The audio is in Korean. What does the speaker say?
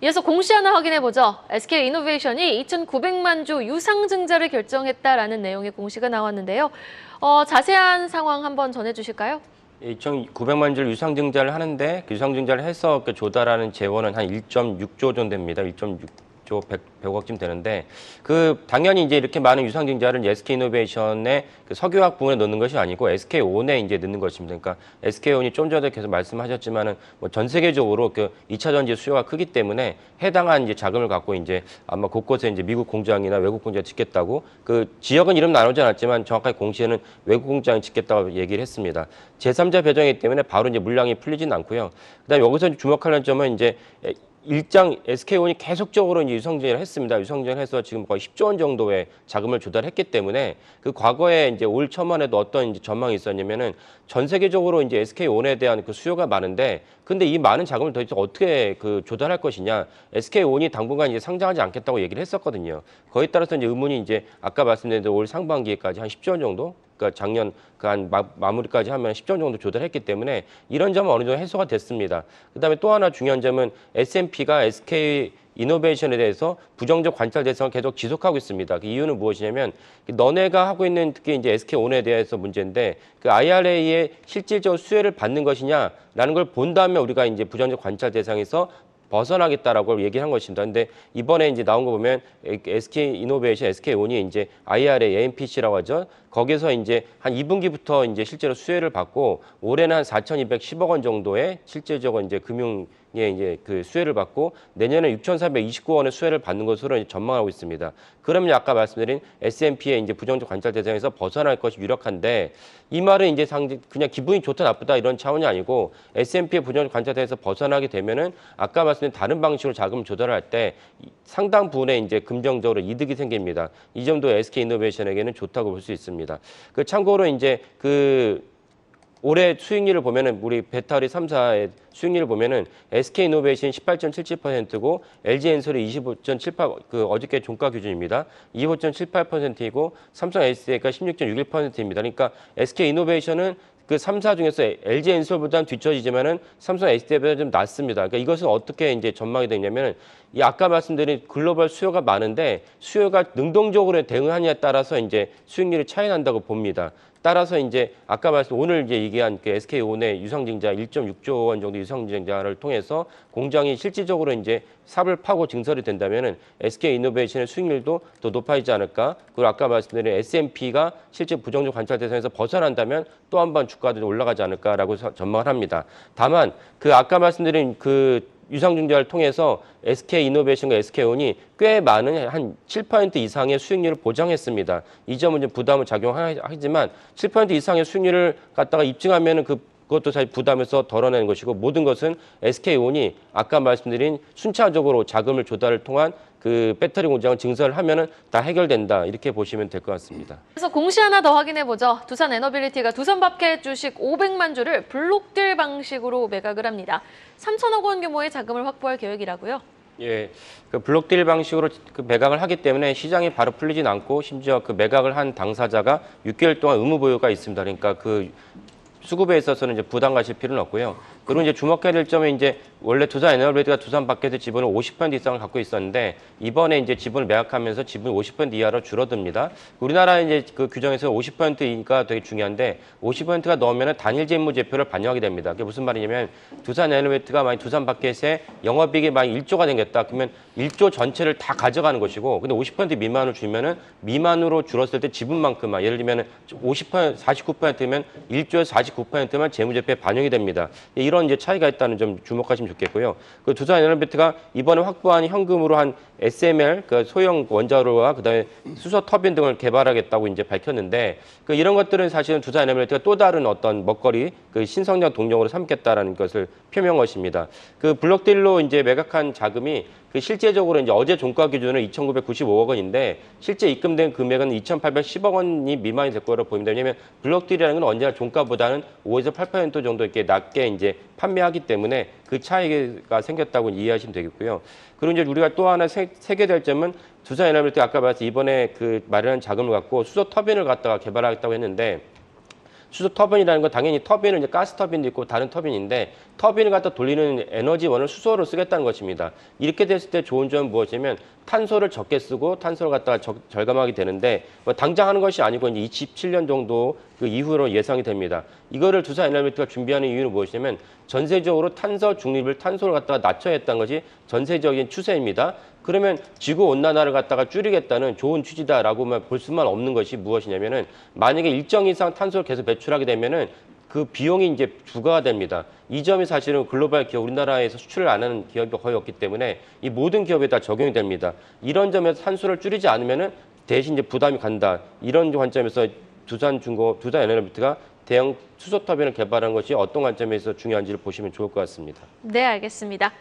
이어서 공시 하나 확인해보죠. SK이노베이션이 2,900만 주 유상증자를 결정했다라는 내용의 공시가 나왔는데요. 자세한 상황 한번 전해주실까요? 2,900만 주 유상증자를 하는데 그 유상증자를 해서 조달하는 재원은 한 1.6조 정도 됩니다. 1.6조 100억쯤 되는데 당연히 이제 이렇게 많은 유상증자를 SK이노베이션의 석유화학 부문에 넣는 것이 아니고 SK온에 이제 넣는 것입니다. 그러니까 SK온이 좀 전에 계속 말씀하셨지만은 전 세계적으로 2차 전지 수요가 크기 때문에 해당한 이제 자금을 갖고 이제 아마 곳곳에 이제 미국 공장이나 외국 공장을 짓겠다고 지역은 이름 나누지 않았지만 정확하게 공시에는 외국 공장을 짓겠다고 얘기를 했습니다. 제3자 배정이기 때문에 바로 이제 물량이 풀리진 않고요. 그다음에 여기서 주목할 점은 이제 SK온이 계속적으로 이제 유상증자를 했습니다. 유상증자를 해서 지금 거의 10조 원 정도의 자금을 조달했기 때문에 과거에 이제 올 초반에도 어떤 이제 전망이 있었냐면은 전 세계적으로 이제 SK온에 대한 수요가 많은데 근데 이 많은 자금을 도대체 어떻게 조달할 것이냐. SK온이 당분간 이제 상장하지 않겠다고 얘기를 했었거든요. 거기에 따라서 이제 의문이 이제 아까 말씀드린 올 상반기에까지 한 10조 원 정도 그러니까 작년 한 마무리까지 하면 10조 원 정도 조달했기 때문에 이런 점은 어느 정도 해소가 됐습니다. 그다음에 또 하나 중요한 점은 S&P가 SK이노베이션에 대해서 부정적 관찰 대상을 계속 지속하고 있습니다. 그 이유는 무엇이냐면 너네가 하고 있는 특히 이제 SK온에 대해서 문제인데 IRA의 실질적 수혜를 받는 것이냐라는 걸 본 다음에 우리가 이제 부정적 관찰 대상에서 벗어나겠다라고 얘기한 것입니다. 근데 이번에 이제 나온 거 보면 SK이노베이션, SK온이 이제 IRA, AMPC라고 하죠. 거기서 이제 한 2분기부터 이제 실제로 수혜를 받고 올해는 한 4,210억 원 정도의 실질적인 이제 금융 이제 수혜를 받고 내년에 6,429원의 수혜를 받는 것으로 이제 전망하고 있습니다. 그러면 아까 말씀드린 S&P의 이제 부정적 관찰 대상에서 벗어날 것이 유력한데 이 말은 이제 그냥 기분이 좋다 나쁘다 이런 차원이 아니고 S&P의 부정적 관찰 대상에서 벗어나게 되면은 아까 말씀드린 다른 방식으로 자금 조달할 때 상당 부분의 이제 금정적으로 이득이 생깁니다. 이 점도 SK이노베이션에게는 좋다고 볼 수 있습니다. 참고로 이제 올해 수익률을 보면은 우리 배터리 3사의 수익률을 보면은 SK이노베이션 18.77%고 LG엔솔이 25.78 어저께 종가 기준입니다. 25.78%이고 삼성 SDI가 16.61%입니다. 그러니까 SK이노베이션은 3사 중에서 LG엔솔보다는 뒤처지지만은 삼성 SDI보다 좀 낮습니다. 그러니까 이것은 어떻게 이제 전망이 되냐면은 아까 말씀드린 글로벌 수요가 많은데 수요가 능동적으로 대응하냐에 따라서 이제 수익률이 차이 난다고 봅니다. 따라서 이제 아까 오늘 이제 얘기한 SK온의 유상증자 1.6조 원 정도 유상증자를 통해서 공장이 실질적으로 이제 삽을 파고 증설이 된다면은 SK이노베이션의 수익률도 더 높아지지 않을까. 그리고 아까 말씀드린 S&P가 실제 부정적 관찰 대상에서 벗어난다면 또 한 번 주가도 올라가지 않을까라고 전망을 합니다. 다만 아까 말씀드린 유상증자를 통해서 SK이노베이션과 SK온이 꽤 많은 한 7% 이상의 수익률을 보장했습니다. 이 점은 좀 부담을 작용하지만 7% 이상의 수익률을 갖다가 입증하면은 그것도 사실 부담에서 덜어내는 것이고 모든 것은 SK온이 아까 말씀드린 순차적으로 자금을 조달을 통한 배터리 공장을 증설을 하면은 다 해결된다 이렇게 보시면 될 것 같습니다. 그래서 공시 하나 더 확인해보죠. 두산에너빌리티가 두산밥켓 주식 500만 주를 블록딜 방식으로 매각을 합니다. 3천억 원 규모의 자금을 확보할 계획이라고요? 예, 블록딜 방식으로 매각을 하기 때문에 시장이 바로 풀리진 않고 심지어 매각을 한 당사자가 6개월 동안 의무 보유가 있습니다. 그러니까 수급에 있어서는 이제 부담 가실 필요는 없고요. 그리고 이제 주목해야 될 점은 이제 원래 두산에너빌리티가 두산밥켓의 지분을 50% 이상을 갖고 있었는데 이번에 이제 지분을 매각하면서 지분이 50% 이하로 줄어듭니다. 우리나라 이제 규정에서 50%가 되게 중요한데 50%가 넘으면 단일 재무제표를 반영하게 됩니다. 그게 무슨 말이냐면 두산에너빌리티가 만약 두산밥켓에 영업이익이 만약 1조가 생겼다. 그러면 1조 전체를 다 가져가는 것이고 근데 50% 미만으로 주면은 미만으로 줄었을 때 지분만큼만 예를 들면 49%면 1조에서 49%만 재무제표에 반영이 됩니다. 이런 이제 차이가 있다는 점 주목하시면 좋겠고요. 두산에너빌리티가 이번에 확보한 현금으로 한 SMR, 소형 원자로와 그다음에 수소 터빈 등을 개발하겠다고 이제 밝혔는데 이런 것들은 사실은 두산에너빌리티가 또 다른 어떤 먹거리, 신성장 동력으로 삼겠다라는 것을 표명한 것입니다. 블록딜로 이제 매각한 자금이 실제적으로 이제 어제 종가 기준으로 2,995억 원인데 실제 입금된 금액은 2,810억 원이 미만이 될 거라고 보입니다. 왜냐하면 블록딜이라는 건 언제나 종가보다는 5에서 8% 정도 이렇게 낮게 이제 판매하기 때문에 그 차이가 생겼다고 이해하시면 되겠고요. 그리고 이제 우리가 또 하나 새겨될 점은 두산에너빌리티 아까 말씀 이번에 마련한 자금을 갖고 수소 터빈을 갖다가 개발하겠다고 했는데 수소 터빈이라는 건 당연히 터빈은 이제 가스 터빈도 있고 다른 터빈인데 터빈을 갖다 돌리는 에너지원을 수소로 쓰겠다는 것입니다. 이렇게 됐을 때 좋은 점은 무엇이냐면 탄소를 적게 쓰고 탄소를 갖다가 절감하게 되는데 뭐 당장 하는 것이 아니고 이제 27년 정도 그 이후로 예상이 됩니다. 이거를 두산에너지가 준비하는 이유는 무엇이냐면 전세적으로 탄소 중립을 탄소를 갖다가 낮춰야 했다는 것이 전세적인 추세입니다. 그러면 지구 온난화를 갖다가 줄이겠다는 좋은 취지다라고만 볼 수만 없는 것이 무엇이냐면은 만약에 일정 이상 탄소를 계속 배출하게 되면은 그 비용이 이제 부과가 됩니다. 이 점이 사실은 글로벌 기업, 우리나라에서 수출을 안 하는 기업이 거의 없기 때문에 이 모든 기업에 다 적용이 됩니다. 이런 점에서 탄소를 줄이지 않으면은 대신 이제 부담이 간다. 이런 관점에서 두산에너지가 대형 수소 터빈을 개발한 것이 어떤 관점에서 중요한지를 보시면 좋을 것 같습니다. 네, 알겠습니다.